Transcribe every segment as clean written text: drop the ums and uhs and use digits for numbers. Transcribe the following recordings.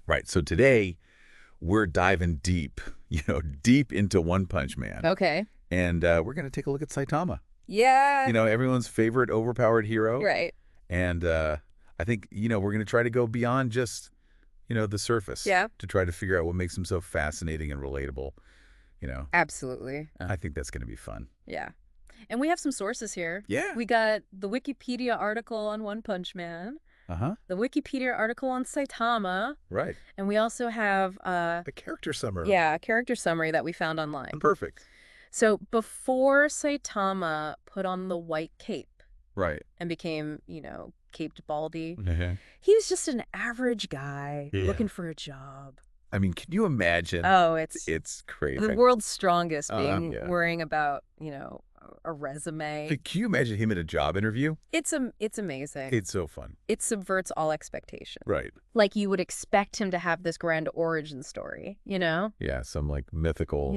Right. So today we're diving deep, deep into One Punch Man. Okay. And we're going to take a look at Saitama. Yeah. Everyone's favorite overpowered hero. Right. And I think, we're going to try to go beyond just, the surface. Yeah. To try to figure out what makes him so fascinating and relatable, Absolutely. I think that's going to be fun. Yeah. And we have some sources here. Yeah. We got the Wikipedia article on One Punch Man. Uh-huh. The Wikipedia article on Saitama. Right. And we also have the character summary. Yeah, a character summary that we found online. Perfect. So before Saitama put on the white cape. Right. And became, caped baldy, Mm-hmm. he was just an average guy looking for a job. I mean, can you imagine? Oh, it's crazy. the world's strongest being Yeah. worrying about, a resume. Like, can you imagine him at a job interview? It's amazing. It's so fun. It subverts all expectation. Right. Like you would expect him to have this grand origin story, Yeah, some like mythical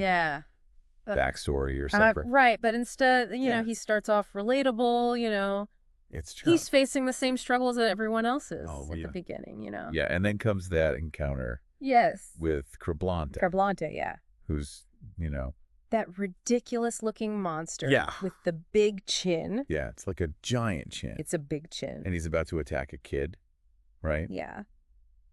backstory or something. Right, but instead, he starts off relatable, It's true. He's facing the same struggles that everyone else is at yeah. the beginning, Yeah, and then comes that encounter Yes. with Creblante, yeah. who's, That ridiculous-looking monster with the big chin. Yeah, it's like a giant chin. It's a big chin. And he's about to attack a kid, right? Yeah.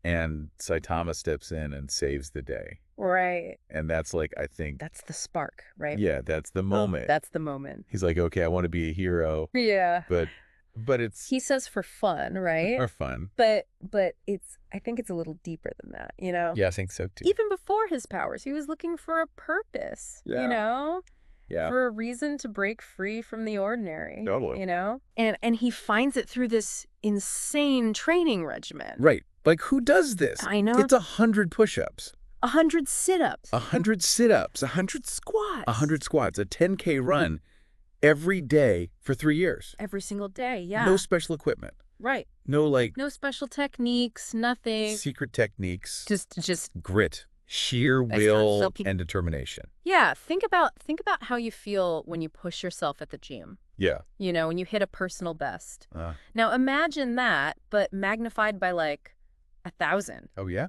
And Saitama steps in and saves the day. Right. And that's like, I think... That's the spark, right? Yeah, that's the moment. That's the moment. He's like, okay, I want to be a hero. Yeah. But it's... He says for fun, right? For fun. But I think it's a little deeper than that, Yeah, I think so too. Even before his powers, he was looking for a purpose, Yeah. For a reason to break free from the ordinary. Totally. And he finds it through this insane training regimen. Right. Like, who does this? I know. It's 100 push-ups. 100 sit-ups. 100 sit-ups. 100 squats. 100 squats. A 10K run every day for 3 years. Every single day, yeah. No special equipment. Right. No, no special techniques, nothing. Secret techniques. Just grit, sheer will, and determination. Yeah, think about how you feel when you push yourself at the gym. Yeah. When you hit a personal best. Now imagine that, but magnified by like 1,000. Oh yeah.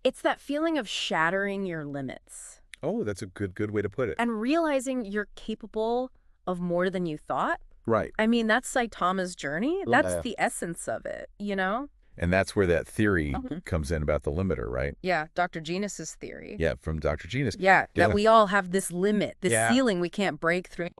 It's that feeling of shattering your limits. Oh, that's a good way to put it. And realizing you're capable of more than you thought. Right. I mean, that's Saitama's journey. That's the essence of it, And that's where that theory comes in about the limiter, right? Yeah, Dr. Genus's theory. Yeah, from Dr. Genus. Yeah, that we all have this limit, this ceiling we can't break through.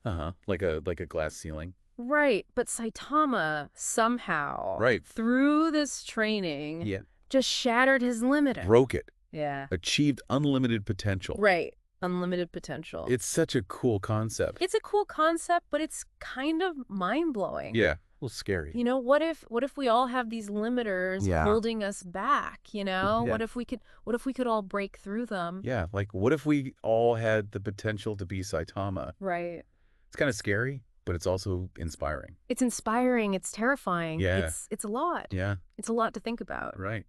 Like a glass ceiling. Right, but Saitama somehow, through this training, just shattered his limit. Broke it. Yeah. Achieved unlimited potential. Right. Unlimited potential. It's such a cool concept. It's a cool concept, but it's kind of mind-blowing. Yeah. A little scary. What if we all have these limiters holding us back, What if we could all break through them? Yeah, like what if we all had the potential to be Saitama? Right. It's kind of scary, but it's also inspiring. It's inspiring, it's terrifying. Yeah. It's a lot. Yeah. It's a lot to think about. Right.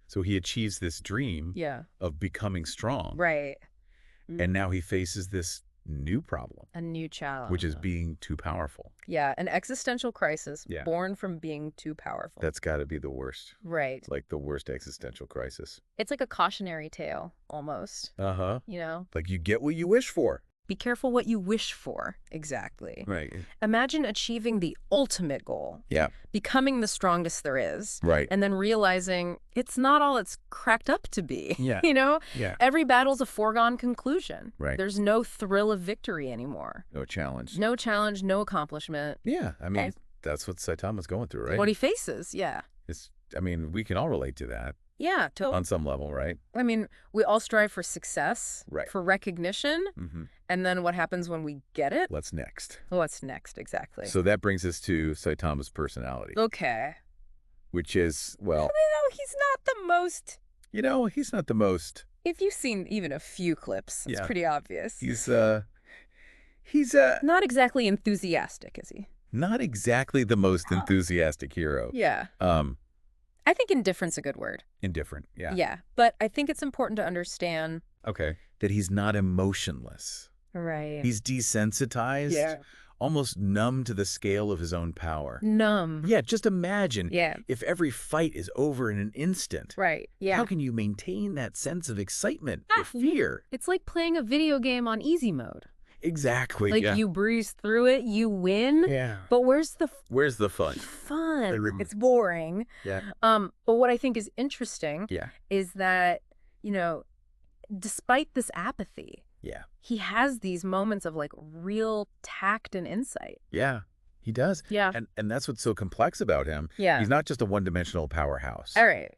So he achieves this dream of becoming strong. Right. And now he faces this new problem. A new challenge. Which is being too powerful. Yeah, an existential crisis born from being too powerful. That's got to be the worst. Right. Like the worst existential crisis. It's like a cautionary tale, almost. Uh-huh. Like you get what you wish for. Be careful what you wish for. Exactly. Right. Imagine achieving the ultimate goal. Yeah. Becoming the strongest there is. Right. And then realizing it's not all it's cracked up to be. Yeah. Yeah. Every battle's a foregone conclusion. Right. There's no thrill of victory anymore. No challenge. No challenge, no accomplishment. Yeah. I mean, that's what Saitama's going through, right? What he faces, yeah. We can all relate to that. Yeah, on some level, right? I mean, we all strive for success, for recognition, and then what happens when we get it? What's next? What's next, exactly. So that brings us to Saitama's personality. Okay. Which is, well... he's not the most... he's not the most... If you've seen even a few clips, it's pretty obvious. He's not exactly enthusiastic, is he? Not exactly the most enthusiastic hero. Yeah. I think indifferent's a good word. Indifferent, yeah. Yeah, but I think it's important to understand... Okay. That he's not emotionless. Right. He's desensitized almost numb to the scale of his own power. Numb. Yeah, just imagine Yeah. if every fight is over in an instant. Right. Yeah. How can you maintain that sense of excitement or fear? It's like playing a video game on easy mode. Exactly. Like you breeze through it, you win. Yeah. But where's the fun? Fun. It's boring. Yeah. But what I think is interesting is that, despite this apathy, he has these moments of like real tact and insight. Yeah. He does. Yeah. And that's what's so complex about him. Yeah. He's not just a one-dimensional powerhouse. All right.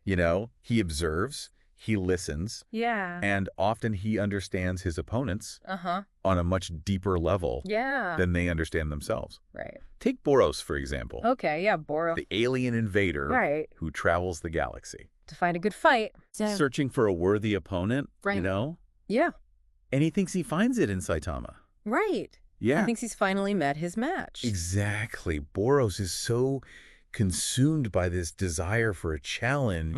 He observes, he listens. Yeah. And often he understands his opponents on a much deeper level than they understand themselves. Right. Take Boros, for example. Okay, yeah, Boros. The alien invader who travels the galaxy. To find a good fight. Searching for a worthy opponent, Yeah. And he thinks he finds it in Saitama. Right. Yeah. He thinks he's finally met his match. Exactly. Boros is so consumed by this desire for a challenge,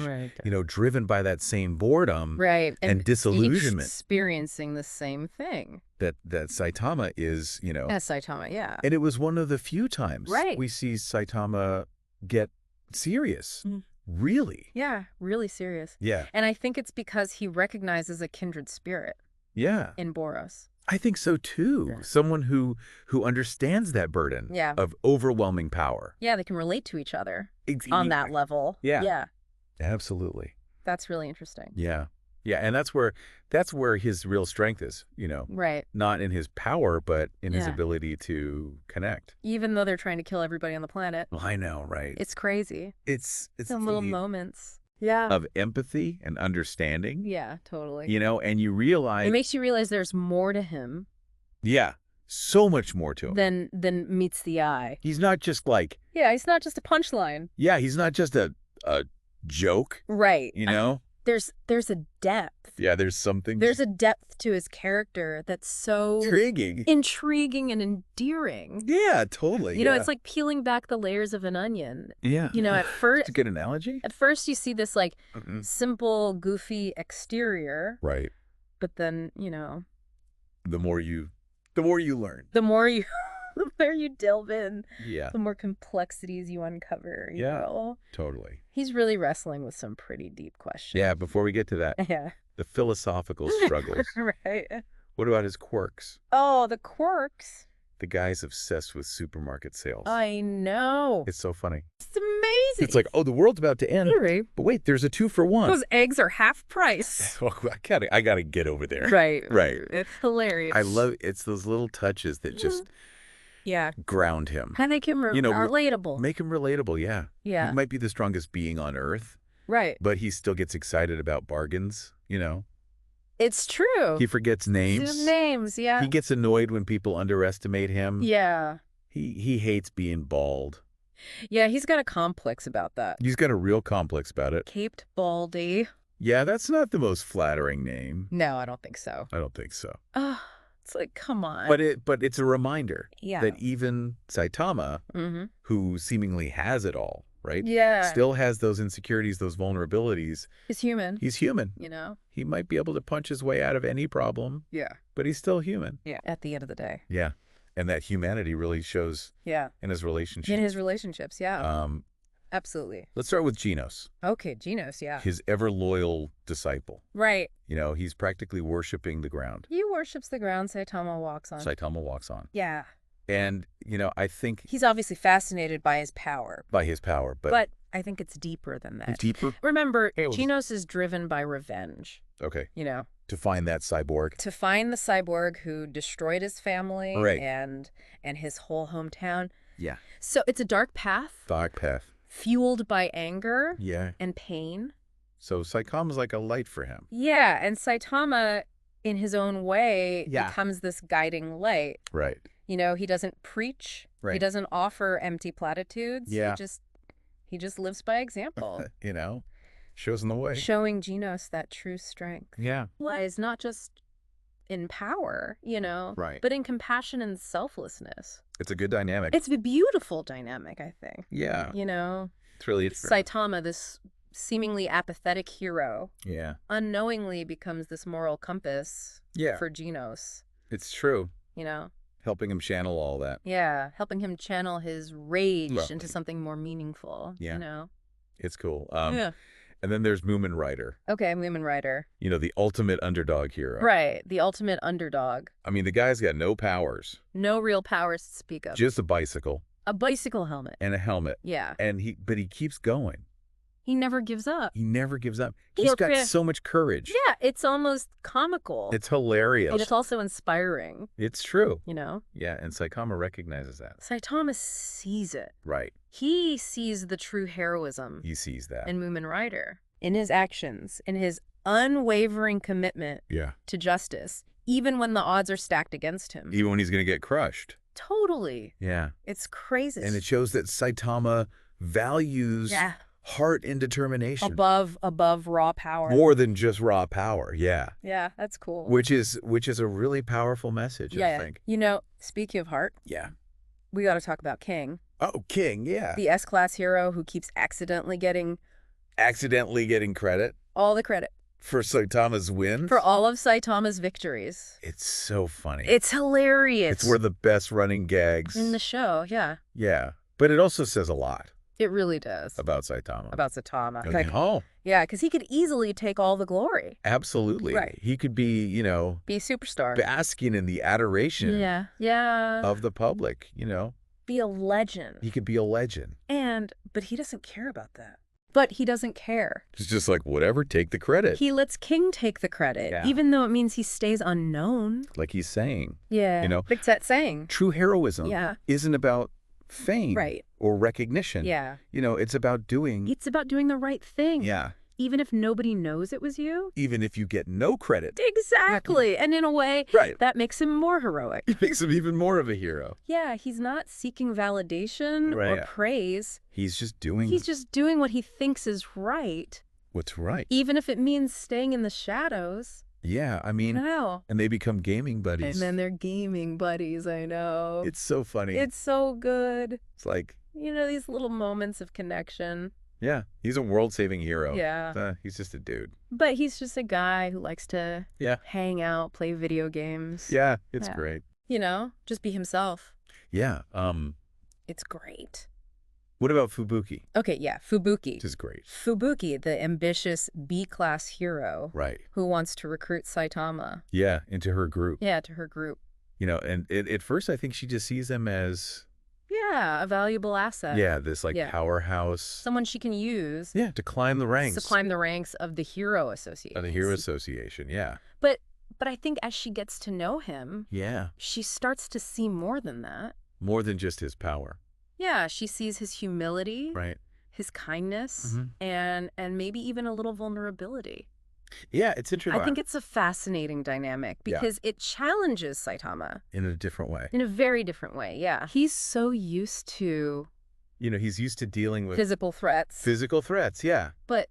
driven by that same boredom and disillusionment. Experiencing the same thing. That Saitama is, As Saitama, yeah. And it was one of the few times we see Saitama get serious. Really. Yeah, really serious. Yeah. And I think it's because he recognizes a kindred spirit. Yeah. In Boros. I think so too. Yeah. Someone who understands that burden of overwhelming power. Yeah, they can relate to each other on that level. Yeah. Yeah. Absolutely. That's really interesting. Yeah. Yeah, and that's where his real strength is, Right. Not in his power, but in his ability to connect. Even though they're trying to kill everybody on the planet. Well, I know, right? It's crazy. It's some little moments. Of empathy and understanding. Yeah, totally. And you realize... It makes you realize there's more to him. Yeah, so much more to him. Than meets the eye. He's not just like... Yeah, he's not just a punchline. Yeah, he's not just a joke. Right. There's a depth. Yeah, there's something. There's a depth to his character that's so... Intriguing and endearing. Yeah, totally. It's like peeling back the layers of an onion. Yeah. At first... It's a good analogy. At first you see this like simple, goofy exterior. Right. But then, The more you learn. The more you delve in, the more complexities you uncover. You know? Totally. He's really wrestling with some pretty deep questions. Yeah, before we get to that, the philosophical struggles. Right. What about his quirks? Oh, the quirks. The guy's obsessed with supermarket sales. I know. It's so funny. It's amazing. It's like, oh, the world's about to end. Right. But wait, there's a 2-for-1. Those eggs are half price. Oh, I gotta get over there. Right. Right. It's hilarious. I love it's those little touches that just ground him. And make him relatable. Make him relatable, yeah. Yeah. He might be the strongest being on earth. Right. But he still gets excited about bargains, It's true. He forgets names. Yeah. He gets annoyed when people underestimate him. Yeah. He hates being bald. Yeah, he's got a complex about that. He's got a real complex about it. Caped Baldy. Yeah, that's not the most flattering name. No, I don't think so. I don't think so. It's like, come on. But it's a reminder that even Saitama, who seemingly has it all, right? Yeah. Still has those insecurities, those vulnerabilities. He's human. He's human. He might be able to punch his way out of any problem. Yeah. But he's still human. Yeah. At the end of the day. Yeah. And that humanity really shows in his relationships. Yeah. Absolutely. Let's start with Genos. Okay, Genos, yeah. His ever-loyal disciple. Right. He's practically worshiping the ground. He worships the ground Saitama walks on. Yeah. And, I think... He's obviously fascinated by his power. But I think it's deeper than that. Deeper? Remember, Genos is driven by revenge. Okay. To find that cyborg. To find the cyborg who destroyed his family and his whole hometown. Yeah. So it's a dark path. Fueled by anger and pain. So Saitama's like a light for him. Yeah, and Saitama, in his own way, becomes this guiding light. Right. He doesn't preach. Right. He doesn't offer empty platitudes. Yeah. He just lives by example. Shows in the way. Showing Genos that true strength. Yeah. Lies not just in power, right, but in compassion and selflessness. It's a good dynamic. It's a beautiful dynamic, I think. Yeah. It's really Saitama, this seemingly apathetic hero, unknowingly becomes this moral compass for Genos. It's true. Helping him channel all that. Yeah, helping him channel his rage into something more meaningful, yeah. you know? It's cool. Yeah. And then there's Moomin Rider. Okay, Moomin Rider. You know, the ultimate underdog hero. Right, the ultimate underdog. I mean, the guy's got no powers. No real powers to speak of. Just a bicycle. A bicycle helmet. And a helmet. Yeah. But he keeps going. He never gives up. He never gives up. He's got so much courage. Yeah, it's almost comical. It's hilarious. And it's also inspiring. It's true. You know? Yeah, and Saitama recognizes that. Saitama sees it. Right. He sees the true heroism. He sees that. In Moomin Rider. In his actions, in his unwavering commitment to justice, even when the odds are stacked against him. Even when he's going to get crushed. Totally. Yeah. It's crazy. And it shows that Saitama values heart and determination. Above raw power. More than just raw power, yeah. Yeah, that's cool. Which is a really powerful message, I think. You know, speaking of heart. Yeah. We got to talk about King. Oh, King, yeah. The S-class hero who keeps accidentally getting credit. All the credit. For Saitama's wins? For all of Saitama's victories. It's so funny. It's hilarious. It's one of the best running gags. In the show, yeah. Yeah. But it also says a lot. It really does. About Saitama. About Saitama. Like, yeah, because he could easily take all the glory. Absolutely. Right. He could be, Be a superstar. basking in the adoration of the public, Be a legend. He could be a legend. But he doesn't care about that. But he doesn't care. It's just like, whatever, take the credit. He lets King take the credit, even though it means he stays unknown. Like he's saying. Yeah. Like that saying. True heroism isn't about fame or recognition. Yeah. It's about doing the right thing. Yeah. Even if nobody knows it was you. Even if you get no credit. Exactly. And in a way, that makes him more heroic. It makes him even more of a hero. Yeah, he's not seeking validation or praise. He's just doing what he thinks is right. What's right. Even if it means staying in the shadows. Yeah, I mean, and they become gaming buddies. And then they're gaming buddies, I know. It's so funny. It's so good. It's like, these little moments of connection. Yeah, he's a world-saving hero. Yeah. He's just a dude. But he's just a guy who likes to hang out, play video games. Yeah, it's great. Just be himself. Yeah. It's great. What about Fubuki? Okay, yeah, Fubuki. Which is great. Fubuki, the ambitious B-class hero. Right. Who wants to recruit Saitama. Yeah, into her group. Yeah, to her group. And at first I think she just sees him as... Yeah, a valuable asset. Yeah, this powerhouse. Someone she can use. Yeah, to climb the ranks. To climb the ranks of the Hero Association. Of the Hero Association, yeah. But I think as she gets to know him, she starts to see more than that. More than just his power. Yeah, she sees his humility, his kindness, and maybe even a little vulnerability. Yeah, it's interesting. I think it's a fascinating dynamic because it challenges Saitama. In a different way. In a very different way, yeah. He's so used to... he's used to dealing with... Physical threats. Physical threats, yeah. But,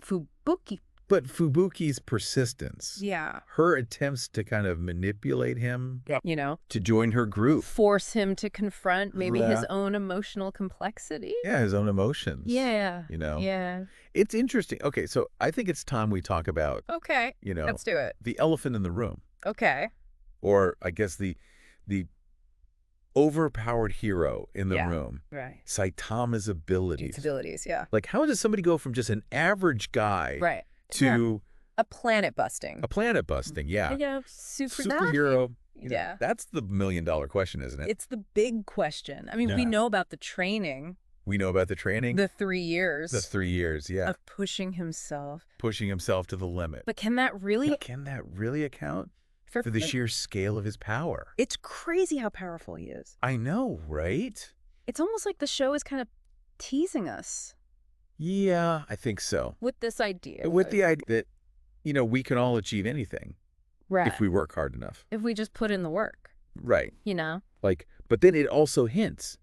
Fubuki... But Fubuki's persistence. Yeah. Her attempts to kind of manipulate him. To join her group. Force him to confront maybe his own emotional complexity. Yeah, his own emotions. Yeah. Yeah. It's interesting. Okay, so I think it's time we talk about... Okay. Let's do it. The elephant in the room. Okay. Or, I guess, the overpowered hero in the room. Right. Saitama's abilities. Its abilities, yeah. Like, how does somebody go from just an average guy... Right. To a planet busting. Yeah. Superhero. That's the $1 million question, isn't it? It's the big question. I mean, we know about the training. The 3 years. The 3 years, yeah. Of pushing himself. To the limit. But can that really account for the sheer scale of his power? It's crazy how powerful he is. I know, right? It's almost like the show is kind of teasing us. Yeah, I think so. With this idea. With the idea that, we can all achieve anything. Right. If we work hard enough. If we just put in the work. Right. But then it also hints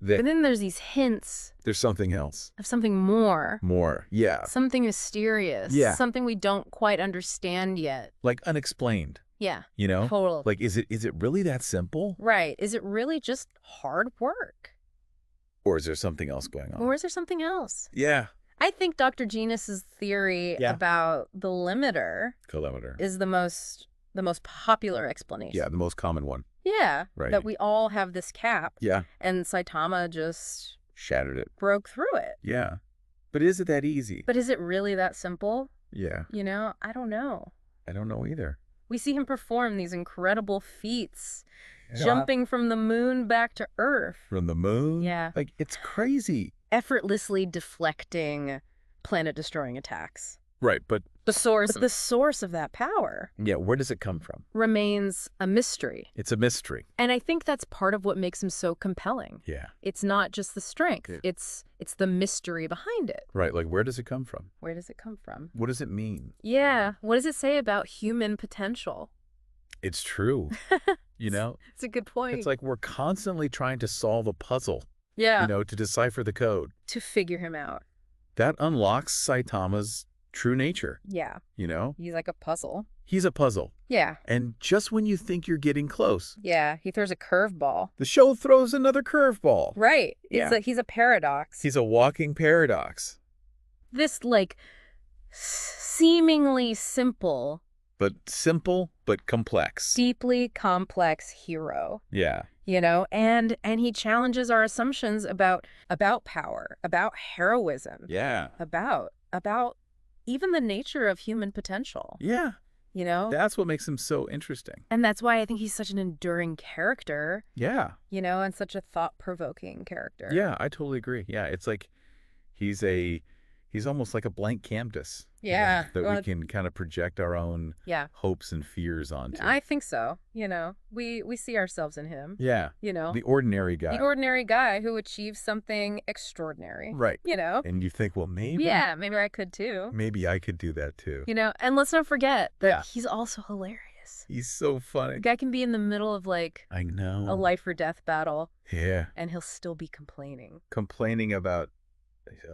that... But then there's these hints. There's something else. Of something more. More, yeah. Something mysterious. Yeah. Something we don't quite understand yet. Like unexplained. Yeah. Totally. Like, is it really that simple? Right. Is it really just hard work? Or is there something else going on? Yeah. I think Dr. Genus's theory about the limiter Kilometer is the most the most popular explanation. Yeah, the most common one. Yeah, right. That we all have this cap. Yeah. And Saitama just... shattered it. Broke through it. Yeah. But is it that easy? But is it really that simple? Yeah. I don't know. I don't know either. We see him perform these incredible feats, jumping from the moon back to Earth. From the moon? Yeah. Like, it's crazy. Effortlessly deflecting planet-destroying attacks. Right, but... the source of that power... yeah, where does it come from? Remains a mystery. It's a mystery. And I think that's part of what makes him so compelling. Yeah. It's not just the strength. It's the mystery behind it. Right, like, where does it come from? Where does it come from? What does it mean? Yeah, what does it say about human potential? It's true. It's a good point. It's like we're constantly trying to solve a puzzle. Yeah. To decipher the code. To figure him out. That unlocks Saitama's true nature. Yeah. He's like a puzzle. He's a puzzle. Yeah. And just when you think you're getting close. Yeah, he throws a curveball. The show throws another curveball. Right. Yeah. He's a paradox. He's a walking paradox. This, seemingly simple... but complex. Deeply complex hero. Yeah. And he challenges our assumptions about power, about heroism. Yeah. About even the nature of human potential. Yeah. That's what makes him so interesting. And that's why I think he's such an enduring character. Yeah. And such a thought-provoking character. Yeah, I totally agree. Yeah, it's like he's almost like a blank canvas. Yeah. That we can kind of project our own hopes and fears onto. I think so. We see ourselves in him. Yeah. The ordinary guy. The ordinary guy who achieves something extraordinary. Right. And you think, well, maybe. Yeah, maybe I could too. Maybe I could do that too. And let's not forget that he's also hilarious. He's so funny. The guy can be in the middle of I know. a life or death battle. Yeah. And he'll still be complaining. Complaining about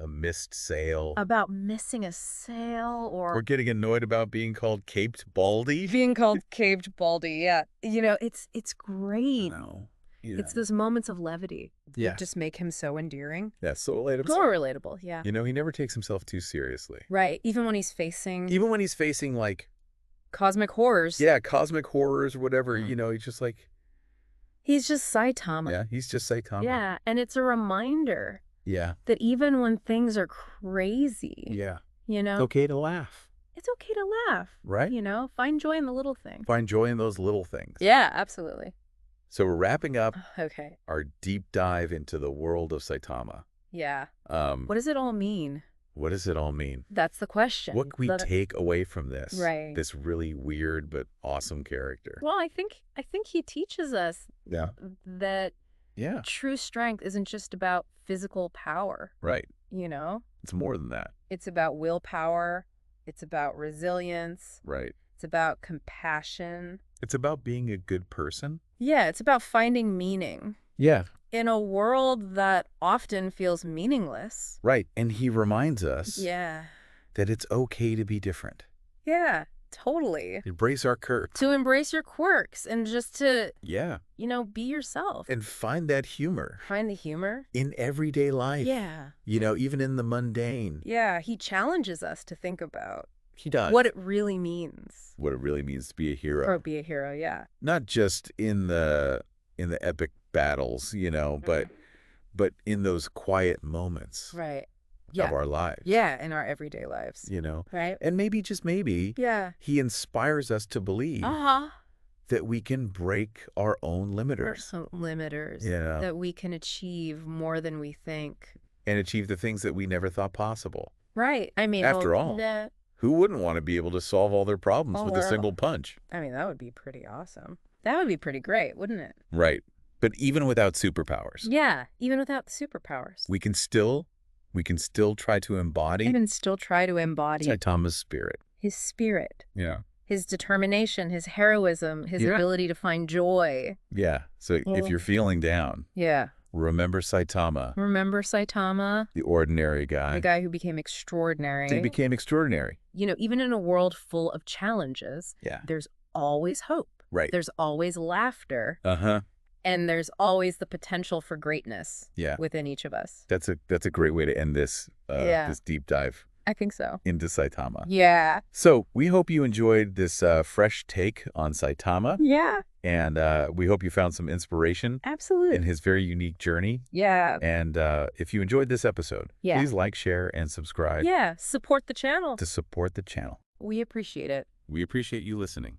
a missed sail. About missing a sail or getting annoyed about being called Caped Baldy. Being called Caped Baldy, yeah. It's great. No. It's those moments of levity that just make him so endearing. Yeah, so relatable. So relatable, yeah. He never takes himself too seriously. Right, even when he's facing cosmic horrors. Yeah, cosmic horrors or whatever, he's just he's just Saitama. Yeah, he's just Saitama. Yeah, and it's a reminder. Yeah. That even when things are crazy. Yeah. It's okay to laugh. It's okay to laugh. Right. Find joy in the little things. Find joy in those little things. Yeah, absolutely. So we're wrapping up our deep dive into the world of Saitama. Yeah. What does it all mean? What does it all mean? That's the question. What can we take away from this? Right. This really weird but awesome character. Well, I think he teaches us that yeah. True strength isn't just about physical power. Right. It's more than that. It's about willpower. It's about resilience. Right. It's about compassion. It's about being a good person. Yeah, it's about finding meaning. Yeah. In a world that often feels meaningless. Right. And he reminds us that it's okay to be different. Yeah. Totally. Embrace our quirks. To embrace your quirks and just to, be yourself. And find that humor. Find the humor. In everyday life. Yeah. Even in the mundane. Yeah, he challenges us to think about. He does. What it really means. What it really means to be a hero. Or be a hero, yeah. Not just in the epic battles, but in those quiet moments. Right. Of our lives. Yeah, in our everyday lives. Right. And maybe, just maybe, he inspires us to believe that we can break our own limiters. That we can achieve more than we think. And achieve the things that we never thought possible. Right. I mean, after all, who wouldn't want to be able to solve all their problems with a single punch? I mean, that would be pretty awesome. That would be pretty great, wouldn't it? Right. But even without superpowers. Yeah, even without the superpowers. We can still try to embody. Saitama's spirit. His spirit. Yeah. His determination, his heroism, his ability to find joy. Yeah. So if you're feeling down. Yeah. Remember Saitama. The ordinary guy. The guy who became extraordinary. He became extraordinary. Even in a world full of challenges, there's always hope. Right. There's always laughter. Uh-huh. And there's always the potential for greatness within each of us. That's a great way to end this this deep dive. I think so. into Saitama. Yeah. So we hope you enjoyed this fresh take on Saitama. Yeah. And we hope you found some inspiration. Absolutely. In his very unique journey. Yeah. And if you enjoyed this episode, please like, share, and subscribe. Yeah. Support the channel. To support the channel. We appreciate it. We appreciate you listening.